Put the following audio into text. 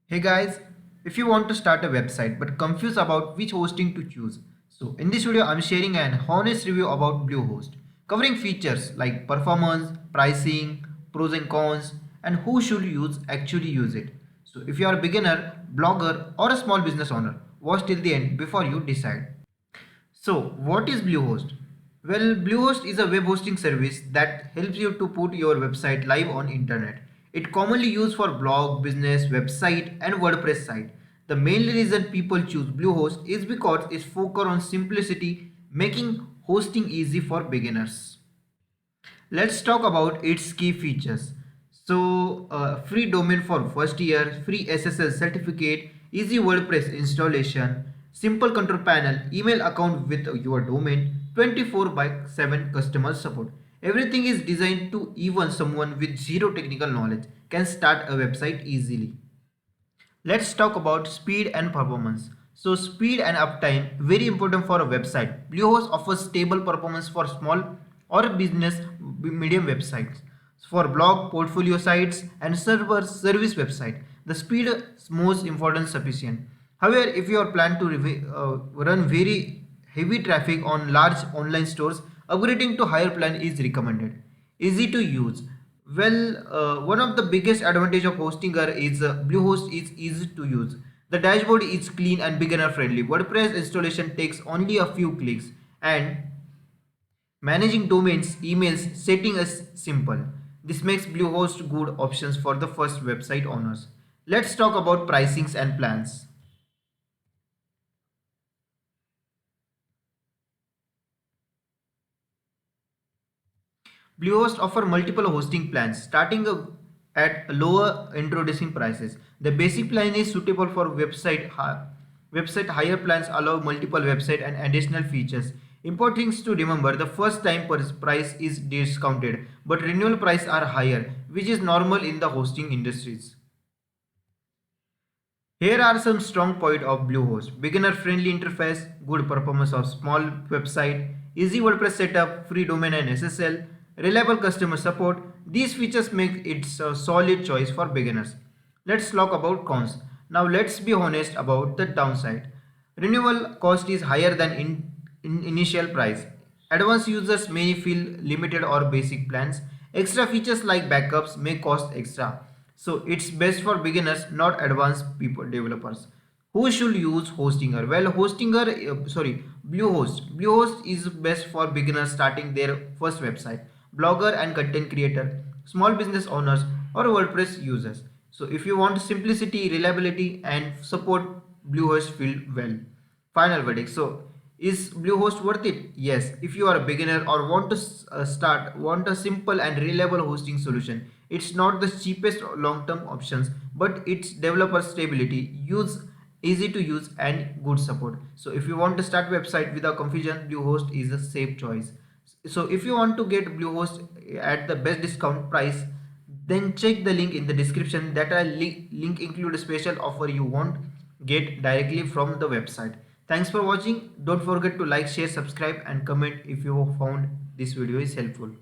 Hey guys, if you want to start a website but confused about which hosting to choose, so in this video I'm sharing an honest review about Bluehost, covering features like performance, pricing, pros and cons, and who should actually use it. So if you are a beginner, blogger, or a small business owner, watch till the end before you decide. So, what is Bluehost? Well, Bluehost is a web hosting service that helps you to put your website live on internet. It commonly used for blog, business, website and WordPress site. The main reason people choose Bluehost is because it's focused on simplicity, making hosting easy for beginners. Let's talk about its key features. So, free domain for first year, free SSL certificate, easy WordPress installation, simple control panel, email account with your domain, 24 by 7 customer support. Everything is designed to even someone with zero technical knowledge can start a website easily. Let's talk about speed and performance. So speed and uptime very important for a website. Bluehost offers stable performance for small or business medium websites. For blog, portfolio sites and server service website, the speed is most important sufficient. However, if you are plan to run very heavy traffic on large online stores, upgrading to higher plan is recommended. Easy to use. One of the biggest advantage of Hostinger is Bluehost is easy to use. The dashboard is clean and beginner friendly. WordPress installation takes only a few clicks and managing domains, emails, setting is simple. This makes Bluehost good options for the first website owners. Let's talk about pricings and plans. Bluehost offer multiple hosting plans starting at lower introducing prices. The basic plan is suitable for website higher plans allow multiple website and additional features. Important things to remember: the first time price is discounted, but renewal price are higher, which is normal in the hosting industries. Here are some strong points of Bluehost. Beginner friendly interface, good performance of small website, easy WordPress setup, free domain and SSL, reliable customer support. These features make it a solid choice for beginners. Let's talk about cons. Now let's be honest about the downside. Renewal cost is higher than in initial price. Advanced users may feel limited or basic plans. Extra features like backups may cost extra. So it's best for beginners, not advanced people developers. Who should use Hostinger? Well, Bluehost. Bluehost is best for beginners starting their first website, blogger and content creator, small business owners, or WordPress users. So if you want simplicity, reliability, and support, Bluehost feel well. Final verdict. So is Bluehost worth it? Yes. If you are a beginner or want to want a simple and reliable hosting solution, it's not the cheapest long-term options, but it's developer stability, use easy to use and good support. So if you want to start website without confusion, Bluehost is a safe choice. So if you want to get Bluehost at the best discount price, then check the link in the description. That link include a special offer you won't get directly from the website. Thanks for watching. Don't forget to like, share, subscribe and comment if you found this video is helpful.